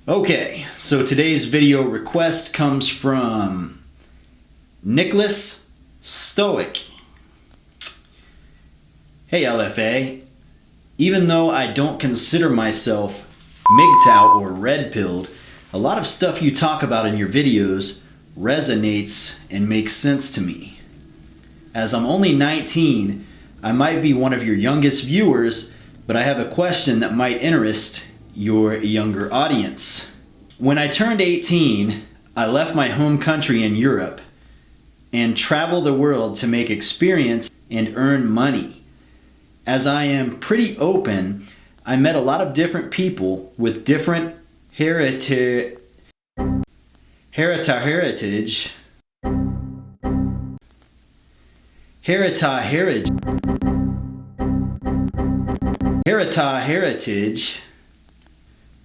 Okay, so today's video request comes from Nicholas Stoic. Hey LFA, even though I don't consider myself MGTOW or red-pilled, a lot of stuff you talk about in your videos resonates and makes sense to me. As I'm only 19, I might be one of your youngest viewers, but I have a question that might interest your younger audience. When I turned 18, I left my home country in Europe and traveled the world to make experience and earn money. As I am pretty open, I met a lot of different people with different heritage.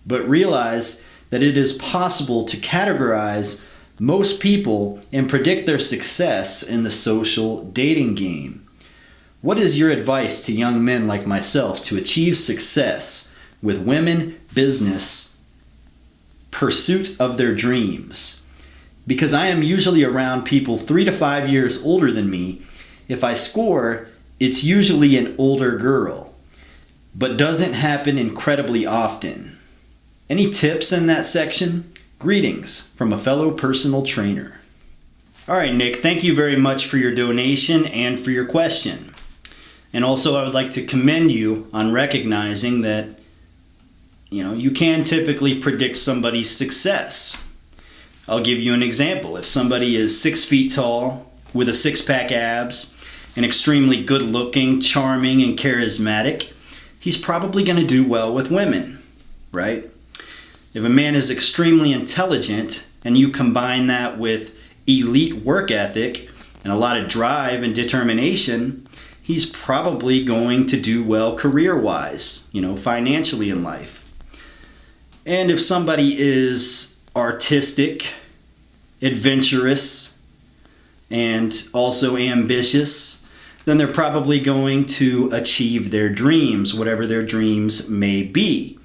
But realize that it is possible to categorize most people and predict their success in the social dating game. What is your advice to young men like myself to achieve success with women, business, pursuit of their dreams? Because I am usually around people 3 to 5 years older than me. If I score, it's usually an older girl, but doesn't happen incredibly often. Any tips in that section? Greetings from a fellow personal trainer. All right, Nick, thank you very much for your donation and for your question. And also I would like to commend you on recognizing that, you can typically predict somebody's success. I'll give you an example. If somebody is 6 feet tall with a six-pack abs and extremely good looking, charming, and charismatic, he's probably going to do well with women, right? If a man is extremely intelligent and you combine that with elite work ethic and a lot of drive and determination, he's probably going to do well career-wise, financially in life. And if somebody is artistic, adventurous, and also ambitious, then they're probably going to achieve their dreams, whatever their dreams may be.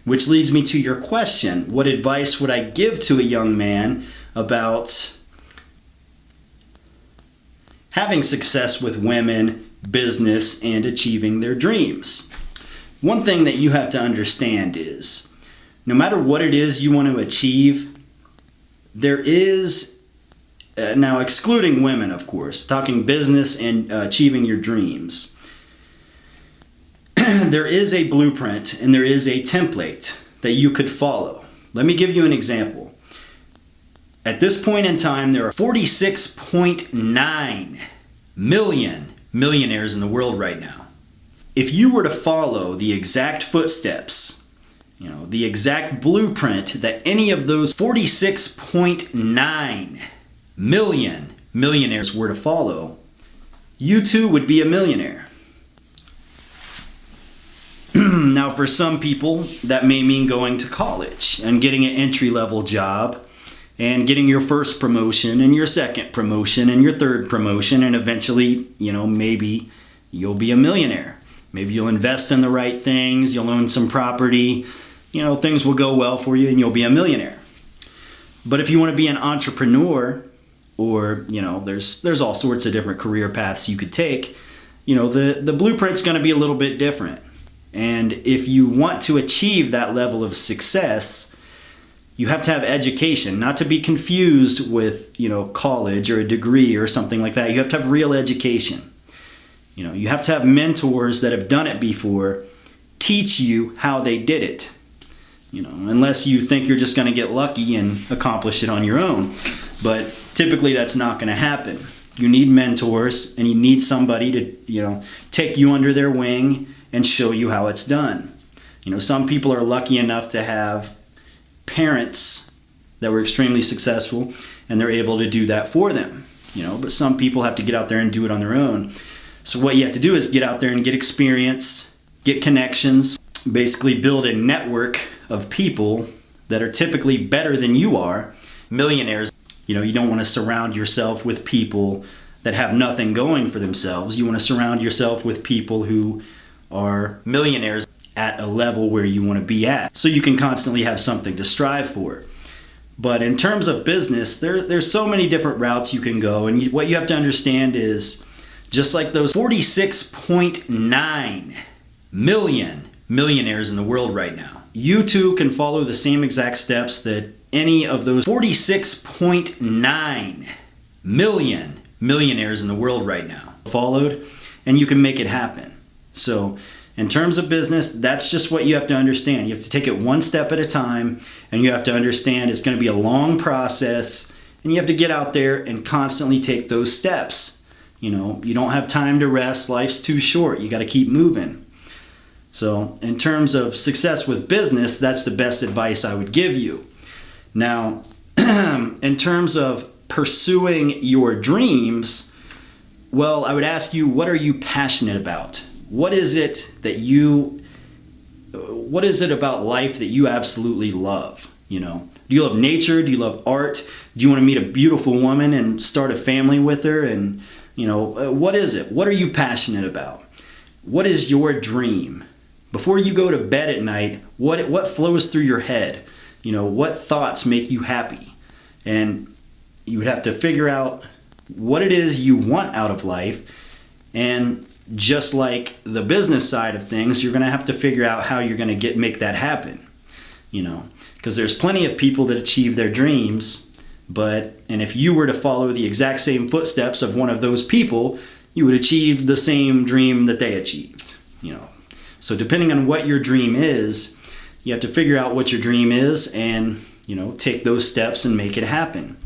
Which leads me to your question. What advice would I give to a young man about having success with women, business, and achieving their dreams? One thing that you have to understand is, no matter what it is you want to achieve, there is, now excluding women of course, talking business and achieving your dreams, there is a blueprint and there is a template that you could follow. Let me give you an example. At this point in time, there are 46.9 million millionaires in the world right now. If you were to follow the exact footsteps, the exact blueprint that any of those 46.9 million millionaires were to follow, you too would be a millionaire. Now, for some people, that may mean going to college and getting an entry-level job and getting your first promotion and your second promotion and your third promotion, and eventually, maybe you'll be a millionaire. Maybe you'll invest in the right things, you'll own some property, things will go well for you and you'll be a millionaire. But if you want to be an entrepreneur, or, there's all sorts of different career paths you could take, the blueprint's going to be a little bit different. And if you want to achieve that level of success, you have to have education, not to be confused with, college or a degree or something like that. You have to have real education. You have to have mentors that have done it before teach you how they did it. Unless you think you're just going to get lucky and accomplish it on your own. But typically that's not going to happen. You need mentors and you need somebody to, take you under their wing and show you how it's done. Some people are lucky enough to have parents that were extremely successful and they're able to do that for them. But some people have to get out there and do it on their own. So what you have to do is get out there and get experience, get connections, basically build a network of people that are typically better than you are, millionaires. You don't want to surround yourself with people that have nothing going for themselves. You want to surround yourself with people who are millionaires at a level where you want to be at, so you can constantly have something to strive for. But in terms of business, there's so many different routes you can go, and what you have to understand is, just like those 46.9 million millionaires in the world right now, you too can follow the same exact steps that any of those 46.9 million millionaires in the world right now followed, and you can make it happen. So in terms of business, that's just what you have to understand. You have to take it one step at a time, and you have to understand it's going to be a long process, and you have to get out there and constantly take those steps. You know, you don't have time to rest. Life's too short. You got to keep moving. So in terms of success with business, that's the best advice I would give you. Now, in terms of pursuing your dreams, well, I would ask you, what are you passionate about? What is it about life that you absolutely love? You know, do you love nature? Do you love art? Do you want to meet a beautiful woman and start a family with her? And, you know, what is it? What are you passionate about? What is your dream? Before you go to bed at night, what flows through your head? You know, what thoughts make you happy? And you would have to figure out what it is you want out of life. And just like the business side of things, you're going to have to figure out how you're going to make that happen. You know, because there's plenty of people that achieve their dreams, and if you were to follow the exact same footsteps of one of those people, you would achieve the same dream that they achieved. You know, so depending on what your dream is, you have to figure out what your dream is and, you know, take those steps and make it happen.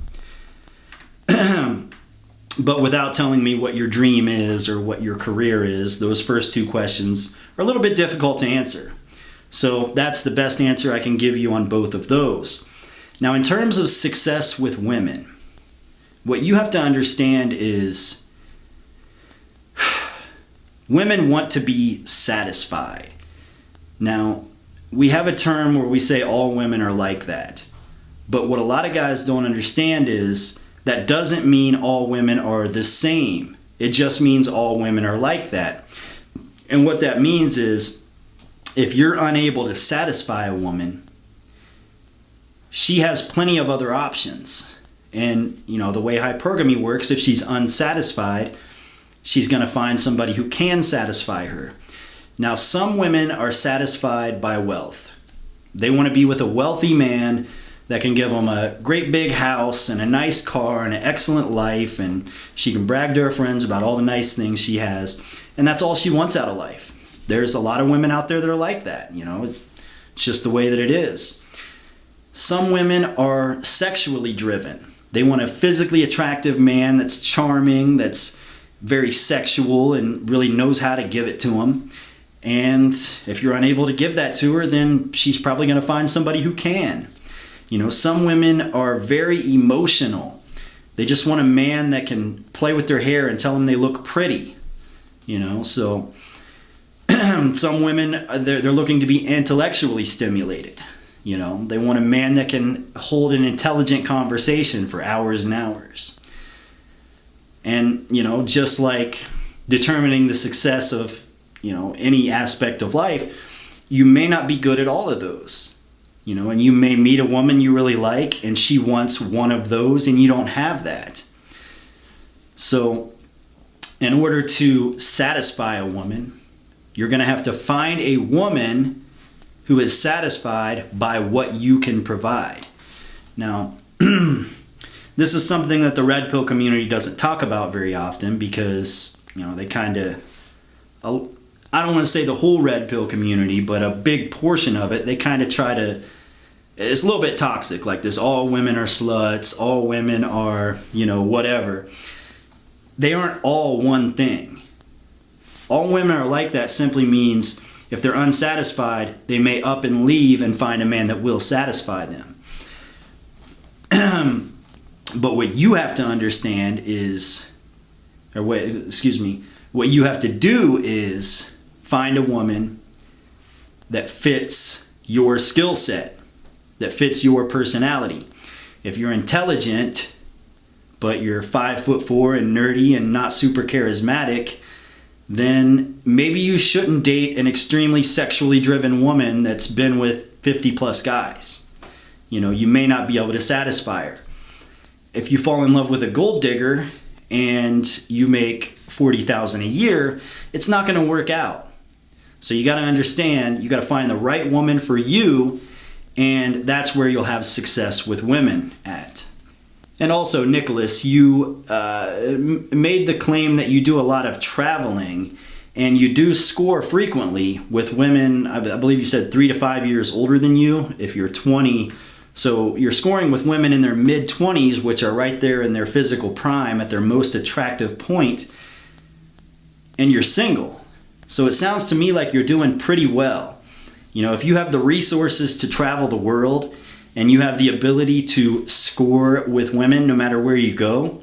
But without telling me what your dream is or what your career is, those first two questions are a little bit difficult to answer. So that's the best answer I can give you on both of those. Now, in terms of success with women, what you have to understand is women want to be satisfied. Now, we have a term where we say all women are like that. But what a lot of guys don't understand is that doesn't mean all women are the same. It just means all women are like that. And what that means is if you're unable to satisfy a woman, she has plenty of other options. And, you know, the way hypergamy works, if she's unsatisfied, she's going to find somebody who can satisfy her. Now, some women are satisfied by wealth. They want to be with a wealthy man that can give them a great big house and a nice car and an excellent life, and she can brag to her friends about all the nice things she has, and that's all she wants out of life. There's a lot of women out there that are like that, you know. It's just the way that it is. Some women are sexually driven. They want a physically attractive man that's charming, that's very sexual and really knows how to give it to them. And if you're unable to give that to her, then she's probably going to find somebody who can. You know, some women are very emotional. They just want a man that can play with their hair and tell them they look pretty. You know, so some women, they're looking to be intellectually stimulated. You know, they want a man that can hold an intelligent conversation for hours and hours. And, you know, just like determining the success of, you know, any aspect of life, you may not be good at all of those. You know, and you may meet a woman you really like and she wants one of those and you don't have that. So in order to satisfy a woman, you're going to have to find a woman who is satisfied by what you can provide. Now, this is something that the red pill community doesn't talk about very often because, you know, they kind of, I don't want to say the whole red pill community, but a big portion of it, they kind of try to, it's a little bit toxic, like this, all women are sluts, all women are, you know, whatever. They aren't all one thing. All women are like that simply means if they're unsatisfied, they may up and leave and find a man that will satisfy them. But what you have to understand is, what you have to do is find a woman that fits your skill set, that fits your personality. If you're intelligent, but you're 5'4" and nerdy and not super charismatic, then maybe you shouldn't date an extremely sexually driven woman that's been with 50 plus guys. You may not be able to satisfy her. If you fall in love with a gold digger and you make $40,000 a year, it's not going to work out. So you got to understand, you got to find the right woman for you, and that's where you'll have success with women at. And also, Nicholas, you made the claim that you do a lot of traveling, and you do score frequently with women, I believe you said 3 to 5 years older than you, if you're 20. So you're scoring with women in their mid-20s, which are right there in their physical prime at their most attractive point, and you're single. So it sounds to me like you're doing pretty well. If you have the resources to travel the world and you have the ability to score with women no matter where you go,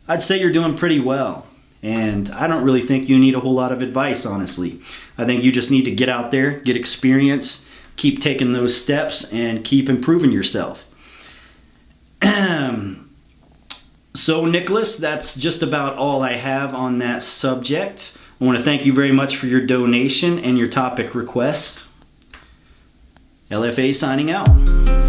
I'd say you're doing pretty well. And I don't really think you need a whole lot of advice, honestly. I think you just need to get out there, get experience, keep taking those steps, and keep improving yourself. So, Nicholas, that's just about all I have on that subject. I want to thank you very much for your donation and your topic request. LFA signing out.